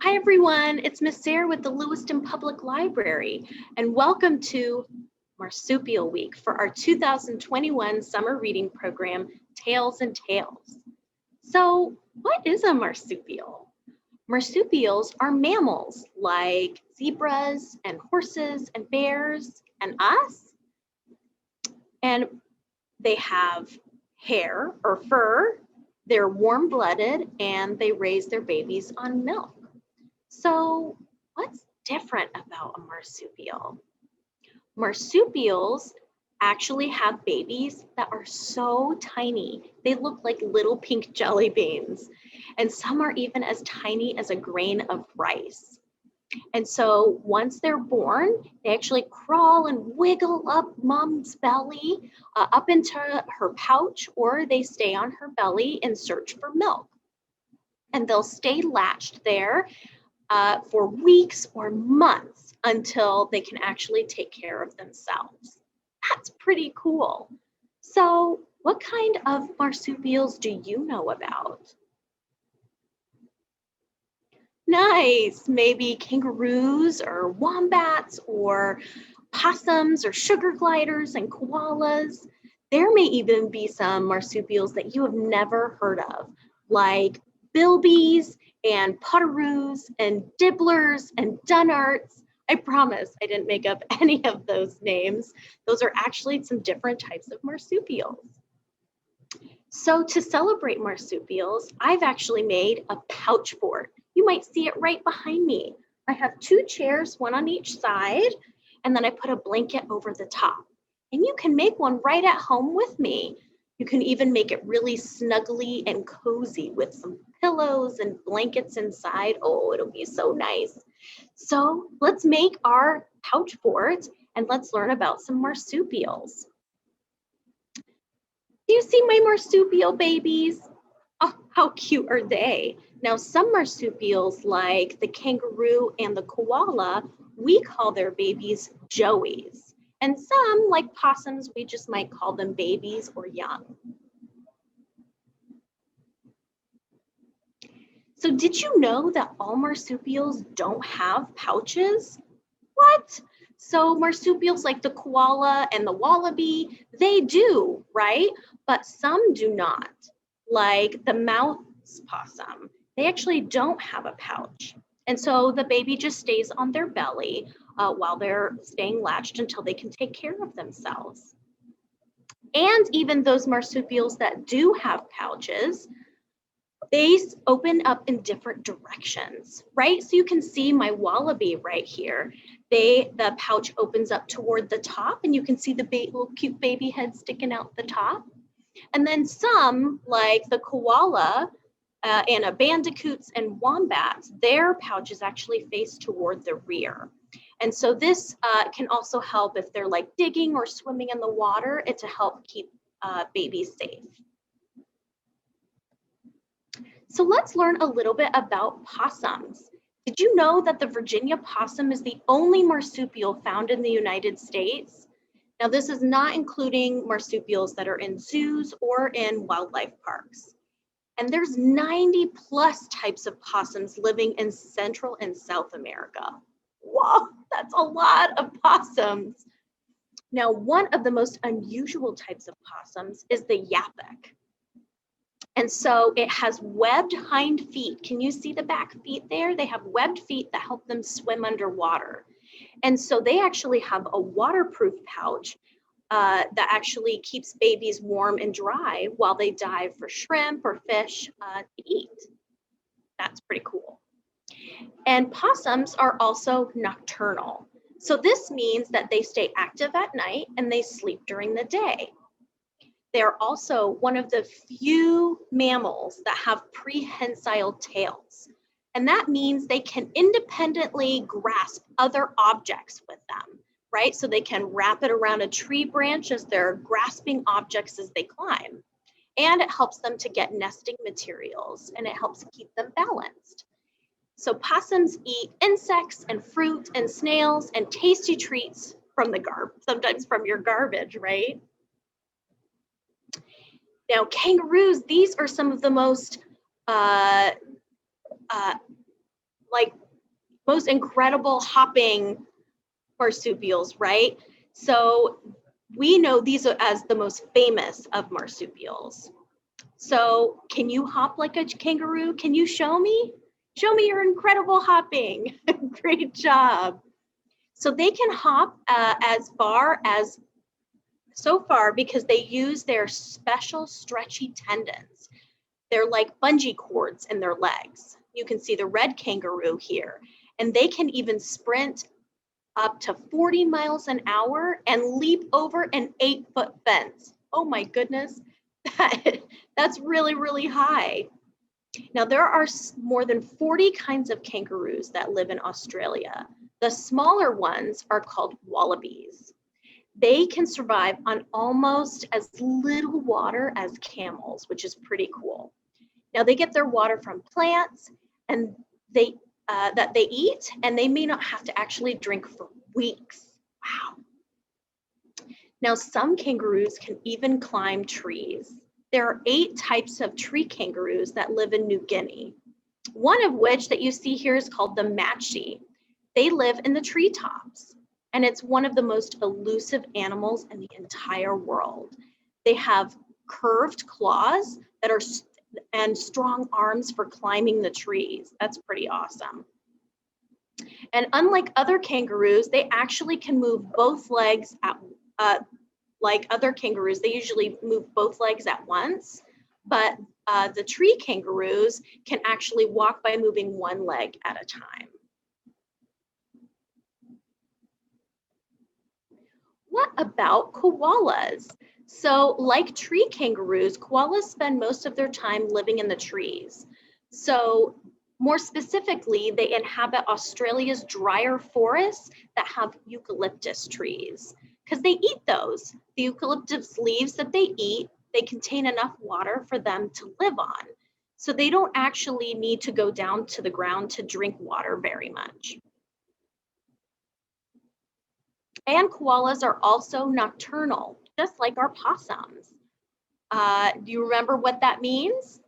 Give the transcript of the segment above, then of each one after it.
Hi everyone, it's Miss Sara with the Lewiston Public Library, and welcome to Marsupial Week for our 2021 summer reading program, Tales and Tales. So, what is a marsupial? Marsupials are mammals like zebras and horses and bears and us, and they have hair or fur, they're warm-blooded, and they raise their babies on milk. So what's different about a marsupial? Marsupials actually have babies that are so tiny. They look like little pink jelly beans, and some are even as tiny as a grain of rice. And so once they're born, they actually crawl and wiggle up mom's belly up into her pouch, or they stay on her belly and search for milk. And they'll stay latched there for weeks or months until they can actually take care of themselves. That's pretty cool. So, what kind of marsupials do you know about? Nice, maybe kangaroos or wombats or possums or sugar gliders and koalas. There may even be some marsupials that you have never heard of, like bilbies and potoroos and dibblers and dunnarts. I promise I didn't make up any of those names. Those are actually some different types of marsupials. So to celebrate marsupials, I've actually made a pouch board. You might see it right behind me. I have two chairs, one on each side, and then I put a blanket over the top. And you can make one right at home with me. You can even make it really snuggly and cozy with some pillows and blankets inside. Oh, it'll be so nice. So let's make our pouch boards and let's learn about some marsupials. Do you see my marsupial babies? Oh, how cute are they? Now, some marsupials, like the kangaroo and the koala, we call their babies joeys. And some, like possums, we just might call them babies or young. So did you know that all marsupials don't have pouches? What? So marsupials like the koala and the wallaby, they do, right? But some do not. Like the mouse possum, they actually don't have a pouch. And so the baby just stays on their belly while they're staying latched until they can take care of themselves. And even those marsupials that do have pouches, they open up in different directions, right? So you can see my wallaby right here. The pouch opens up toward the top, and you can see the little cute baby head sticking out the top. And then some, like the koala and bandicoots and wombats, their pouches actually face toward the rear. And so this can also help if they're like digging or swimming in the water, to help keep babies safe. So let's learn a little bit about possums. Did you know that the Virginia possum is the only marsupial found in the United States? Now, this is not including marsupials that are in zoos or in wildlife parks. And there's 90 plus types of possums living in Central and South America. Whoa, that's a lot of possums. Now, one of the most unusual types of possums is the yapik. And so it has webbed hind feet. Can you see the back feet there? They have webbed feet that help them swim underwater. And so they actually have a waterproof pouch that actually keeps babies warm and dry while they dive for shrimp or fish to eat. That's pretty cool. And possums are also nocturnal. So this means that they stay active at night and they sleep during the day. They're also one of the few mammals that have prehensile tails. And that means they can independently grasp other objects with them, right? So they can wrap it around a tree branch as they're grasping objects as they climb. And it helps them to get nesting materials, and it helps keep them balanced. So possums eat insects and fruit and snails and tasty treats from sometimes from your garbage, right? Now, kangaroos, these are some of the most like most incredible hopping marsupials, right? So we know these are as the most famous of marsupials. So can you hop like a kangaroo? Can you show me? Show me your incredible hopping. Great job. So they can hop as far as so far because they use their special stretchy tendons. They're like bungee cords in their legs. You can see the red kangaroo here, and they can even sprint up to 40 miles an hour and leap over an 8-foot fence. Oh my goodness, that's really, really high. Now, there are more than 40 kinds of kangaroos that live in Australia. The smaller ones are called wallabies. They can survive on almost as little water as camels, which is pretty cool. Now, they get their water from plants and that they eat, and they may not have to actually drink for weeks. Wow. Now, some kangaroos can even climb trees. There are 8 types of tree kangaroos that live in New Guinea. One of which that you see here is called the Matchie. They live in the treetops, and it's one of the most elusive animals in the entire world. They have curved claws that are and strong arms for climbing the trees. That's pretty awesome. And unlike other kangaroos, they actually can move both legs like other kangaroos, they usually move both legs at once, but the tree kangaroos can actually walk by moving one leg at a time. What about koalas? So like tree kangaroos, koalas spend most of their time living in the trees. So more specifically, they inhabit Australia's drier forests that have eucalyptus trees because they eat those. The eucalyptus leaves that they eat, they contain enough water for them to live on. So they don't actually need to go down to the ground to drink water very much. And koalas are also nocturnal, just like our possums. Do you remember what that means?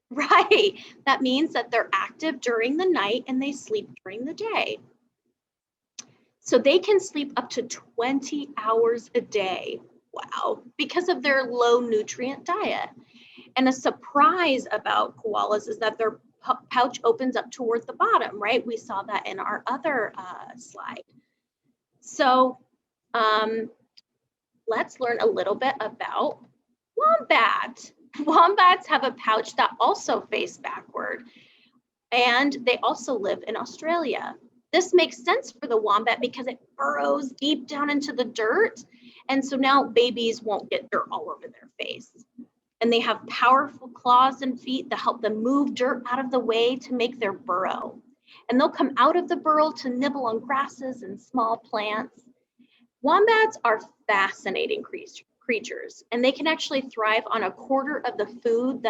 Right, that means that they're active during the night and they sleep during the day. So they can sleep up to 20 hours a day. Wow, because of their low nutrient diet. And a surprise about koalas is that their pouch opens up towards the bottom, right? We saw that in our other slide. So let's learn a little bit about wombat. Wombats have a pouch that also faces backward, and they also live in Australia. This makes sense for the wombat because it burrows deep down into the dirt, and so now babies won't get dirt all over their face. And they have powerful claws and feet that help them move dirt out of the way to make their burrow. And they'll come out of the burrow to nibble on grasses and small plants. Wombats are fascinating creatures, and they can actually thrive on a quarter of the food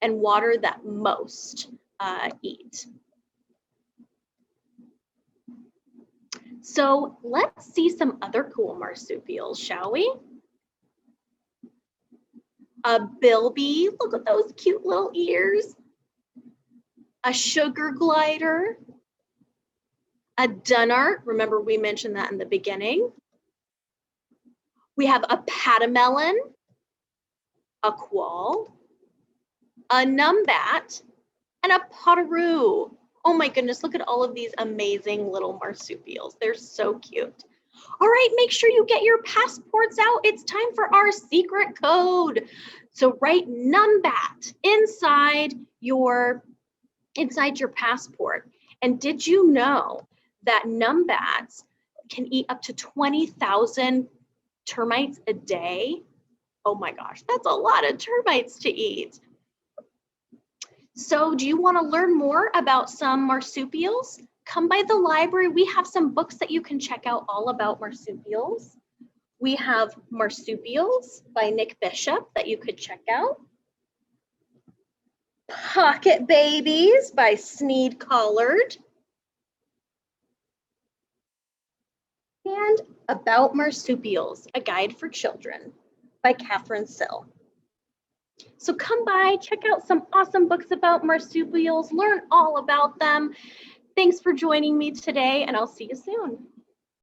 and water that most eat. So let's see some other cool marsupials, shall we? A bilby, look at those cute little ears. A sugar glider. A dunnart, remember we mentioned that in the beginning. We have a patamelon, a quoll, a numbat, and a potaroo. Oh my goodness, look at all of these amazing little marsupials. They're so cute. All right, make sure you get your passports out. It's time for our secret code. So write numbat inside your passport. And did you know that numbats can eat up to 20,000 termites a day? Oh my gosh, that's a lot of termites to eat. So do you want to learn more about some marsupials? Come by the library. We have some books that you can check out all about marsupials. We have Marsupials by Nick Bishop that you could check out. Pocket Babies by Sneed Collard. And About Marsupials, A Guide for Children by Catherine Sill. So come by, check out some awesome books about marsupials, learn all about them. Thanks for joining me today, and I'll see you soon.